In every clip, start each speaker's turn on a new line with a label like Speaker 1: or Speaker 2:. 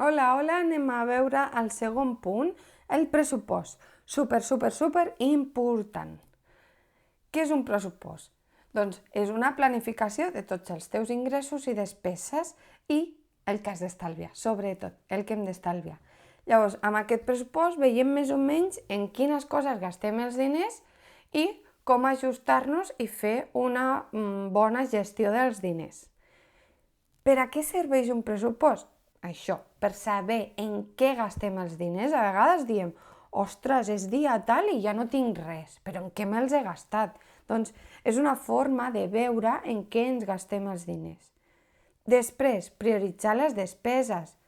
Speaker 1: Hola, anem a veure el segon punt, el pressupost. Super important. Què és un pressupost? Doncs és una planificació de tots els teus ingressos i despeses i el que has d'estalviar, sobretot el que hem d'estalviar. Llavors, amb aquest pressupost veiem més o menys en quines coses gastem els diners i com ajustar-nos i fer una bona gestió dels diners. Per a què serveix un pressupost? Això, per saber en què gastem els diners. A vegades diem, ostres, és dia tal i ja no tinc res, però en què me'ls he gastat? Doncs és una forma de veure en què ens gastem els diners. Després, prioritzar les despeses.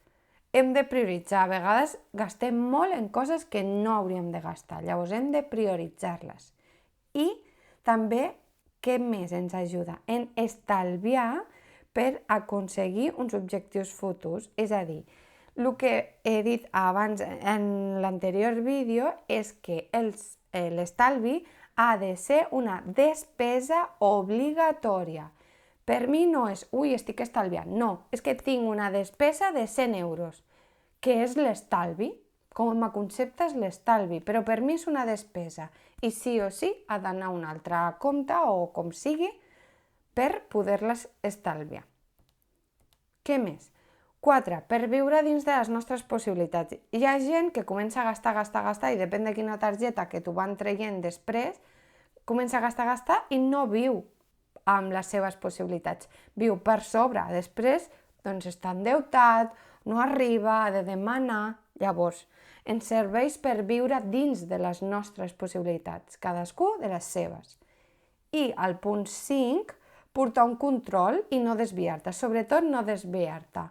Speaker 1: Hem de prioritzar. A vegades gastem molt en coses que no hauríem de gastar. Llavors hem de prioritzar-les. I també, què més ens ajuda? En estalviar per aconseguir uns objectius futurs. És a dir, el que he dit abans en l'anterior vídeo és que l'estalvi ha de ser una despesa obligatòria. Per mi no és, estic estalviant. No, és que tinc una despesa de 100 euros, que és l'estalvi. Com a concepte és l'estalvi, però per mi és una despesa i sí o sí ha d'anar a un altre compte o com sigui per poder-les estalviar. Què més? 4. Per viure dins de les nostres possibilitats. Hi ha gent que comença a gastar i depèn de quina targeta que t'ho van traient després, comença a gastar i no viu amb les seves possibilitats. Viu per sobre. Després doncs està endeutat, no arriba, ha de demanar. Llavors, ens serveix per viure dins de les nostres possibilitats, cadascú de les seves. I al punt 5, portar un control i no desviar-te, sobretot no desviar-te.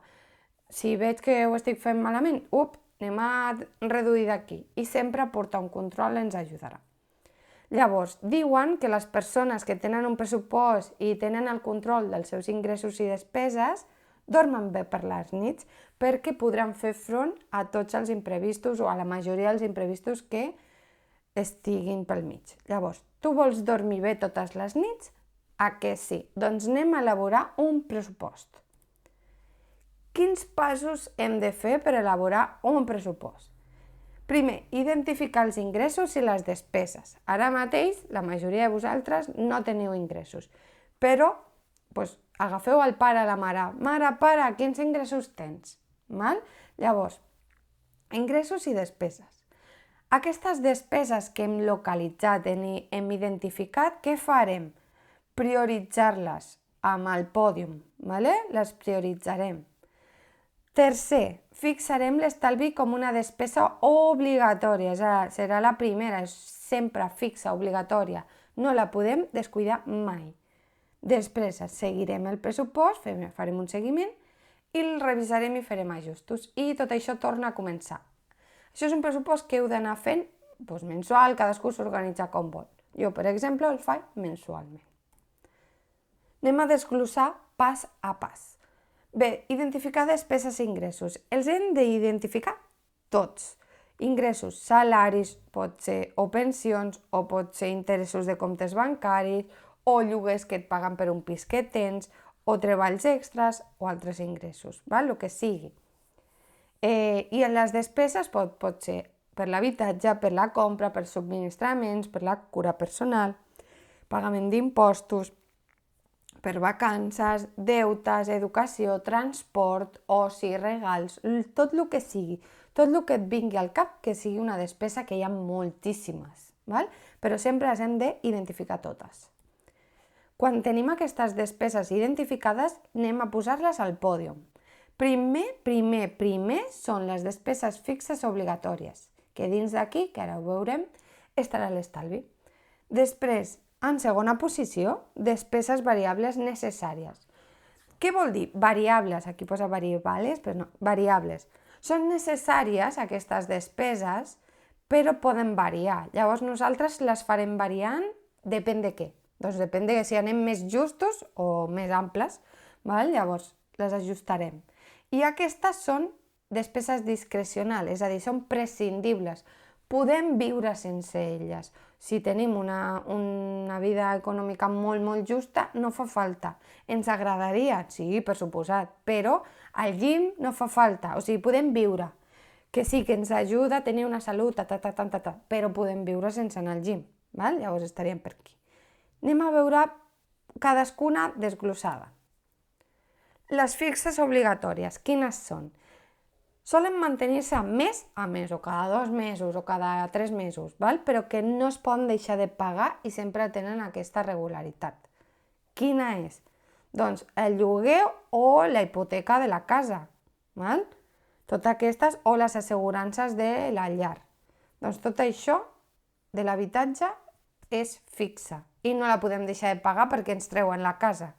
Speaker 1: Si veig que ho estic fent malament, anem a reduir d'aquí. I sempre portar un control ens ajudarà. Llavors, diuen que les persones que tenen un pressupost i tenen el control dels seus ingressos i despeses dormen bé per les nits perquè podran fer front a tots els imprevistos o a la majoria dels imprevistos que estiguin pel mig. Llavors, tu vols dormir bé totes les nits? A què sí? Doncs anem a elaborar un pressupost. Quins passos hem de fer per elaborar un pressupost? Primer, identificar els ingressos i les despeses. Ara mateix, la majoria de vosaltres no teniu ingressos, però agafeu el pare, la mare. Mare, pare, quins ingressos tens? Llavors, ingressos i despeses. Aquestes despeses que hem localitzat, hem identificat, què farem? Prioritzar-les amb el pòdium, les prioritzarem. Tercer, fixarem l'estalvi com una despesa obligatòria, serà la primera, és sempre fixa, obligatòria, no la podem descuidar mai. Després seguirem el pressupost, farem un seguiment i el revisarem i farem ajustos i tot això torna a començar. Això és un pressupost que heu d'anar fent mensual, cadascú s'organitza com vol. Jo, per exemple, el faig mensualment. Anem a desglossar pas a pas. Bé, identificar despeses i ingressos. Els hem d'identificar tots. Ingressos, salaris, pot ser o pensions, o pot ser interessos de comptes bancaris, o lloguers que et paguen per un pis que tens, o treballs extras, o altres ingressos, el que sigui. I en les despeses pot ser per l'habitatge, per la compra, per subministraments, per la cura personal, pagament d'impostos, per vacances, deutes, educació, transport, oci, regals, tot el que sigui, tot el que et vingui al cap que sigui una despesa, que hi ha moltíssimes, però sempre les hem d'identificar totes. Quan tenim aquestes despeses identificades, anem a posar-les al pòdium. Primer són les despeses fixes obligatòries, que dins d'aquí, que ara ho veurem, estarà l'estalvi. Després, en segona posició, despeses variables necessàries. Què vol dir? Variables, aquí posa variables, però no, variables. Són necessàries aquestes despeses, però poden variar. Llavors nosaltres les farem variant, depèn de què. Doncs depèn de si anem més justos o més amples, llavors les ajustarem. I aquestes són despeses discrecionals, és a dir, són prescindibles. podem viure sense elles. Si tenim una vida econòmica molt, molt justa, no fa falta. Ens agradaria, sí, per suposat, però al gym no fa falta, o sigui, podem viure. Que sí, que ens ajuda a tenir una salut, però podem viure sense anar al gym, val? Llavors estaríem per aquí. Anem a veure cadascuna desglossada. Les fixes obligatòries, quines són? Solen mantenir-se mes a mes, o cada 2 mesos, o cada 3 mesos, val? Però que no es poden deixar de pagar i sempre tenen aquesta regularitat. Quina és? Doncs el lloguer o la hipoteca de la casa, val? Totes aquestes, o les assegurances de la llar. Doncs tot això de l'habitatge és fixa i no la podem deixar de pagar perquè ens treuen la casa.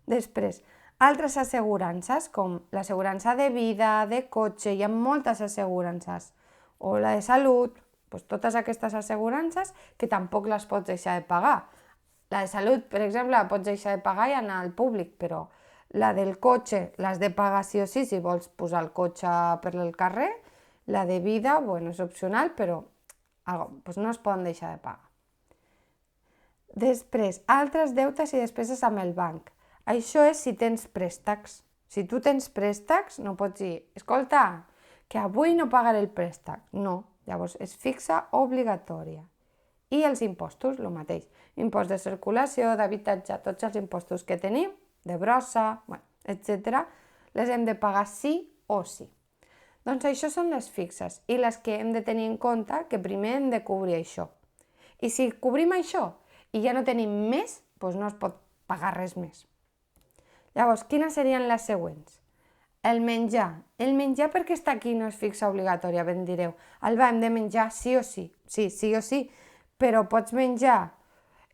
Speaker 1: Després, altres assegurances, com l'assegurança de vida, de cotxe, hi ha moltes assegurances, o la de salut, doncs totes aquestes assegurances que tampoc les pots deixar de pagar. La de salut, per exemple, la pots deixar de pagar i anar al públic, però la del cotxe l'has de pagar sí o sí si vols posar el cotxe per el carrer. La de vida, bueno, és opcional, però doncs no es poden deixar de pagar. Després, altres deutes i despeses amb el banc. Això és si tens préstecs. Si tu tens préstecs, no pots dir, escolta, que avui no pagaré el préstec. No, llavors és fixa obligatòria. I els impostos, el mateix. Impost de circulació, d'habitatge, tots els impostos que tenim, de brossa, etc., les hem de pagar sí o sí. Doncs això són les fixes i les que hem de tenir en compte que primer hem de cobrir això. I si cobrim això i ja no tenim més, doncs no es pot pagar res més. Llavors, quines serien les següents? El menjar. El menjar perquè està aquí no és fixa obligatòria, ben direu. El hem de menjar sí o sí. Sí o sí. Però pots menjar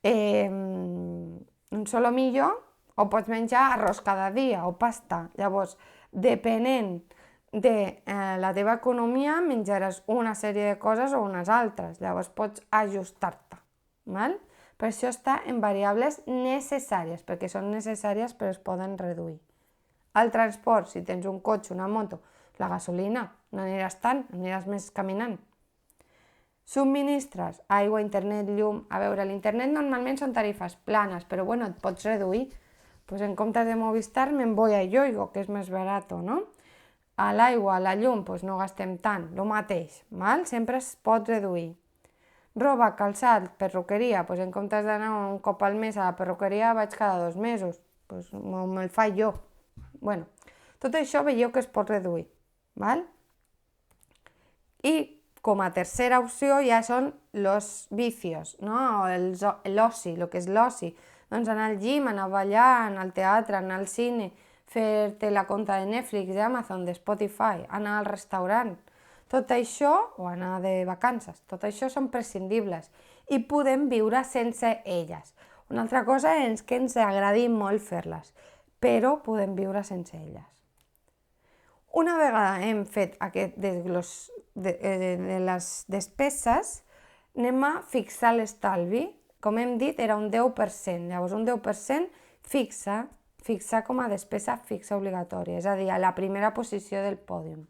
Speaker 1: un solomillo o pots menjar arròs cada dia o pasta. Llavors, depenent de la teva economia, menjaràs una sèrie de coses o unes altres. Llavors pots ajustar-te, val? Per això està en variables necessàries, perquè són necessàries però es poden reduir. El transport, si tens un cotxe, una moto, la gasolina, no aniràs tant, aniràs més caminant. Subministres, aigua, internet, llum. A veure, l'internet normalment són tarifes planes, però bueno, et pots reduir. Pues en comptes de Movistar me'n voy a Yoigo, que és més barat, no? A l'aigua, a la llum, pues no gastem tant, el mateix, val? Sempre es pot reduir. Roba, calçat, perruqueria, doncs en comptes d'anar un cop al mes a la perruqueria vaig cada 2 mesos, doncs me'l faig jo. Bueno, tot això veieu que es pot reduir, val? I com a tercera opció ja són los vicios, no? L'oci, el que és l'oci. Doncs anar al gym, anar a ballar, anar al teatre, anar al cine, fer-te la compte de Netflix, d'Amazon, de Spotify, anar al restaurant. Tot això, o anar de vacances, tot això són prescindibles i podem viure sense elles. Una altra cosa és que ens agradi molt fer-les, però podem viure sense elles. Una vegada hem fet aquest desglòs de les despeses, anem a fixar l'estalvi. Com hem dit, era un 10%, llavors un 10% fixar com a despesa fixa obligatòria, és a dir, a la primera posició del pòdium.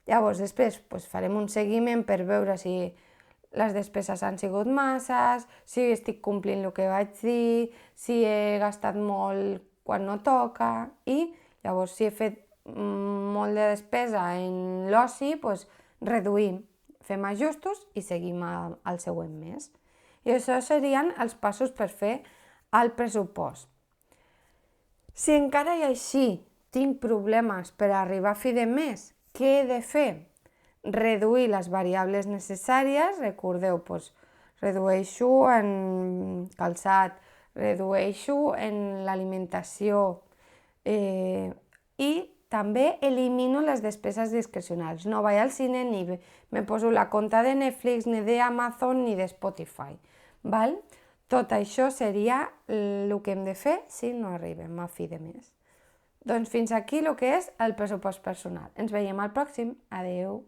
Speaker 1: Llavors, després farem un seguiment per veure si les despeses han sigut masses, si estic complint el que vaig dir, si he gastat molt quan no toca i llavors si he fet molt de despesa en l'oci, reduïm, fem ajustos i seguim al següent mes. I això serien els passos per fer el pressupost. Si encara i així tinc problemes per arribar a fi de mes, què he de fer? Reduir les variables necessàries, recordeu, redueixo en calçat, redueixo en l'alimentació i també elimino les despeses discrecionals. No vaig al cine ni me poso la compte de Netflix, ni d'Amazon, ni de Spotify. Val? Tot això seria el que hem de fer si no arribem a fi de mes. Doncs fins aquí el que és el pressupost personal. Ens veiem al pròxim. Adeu!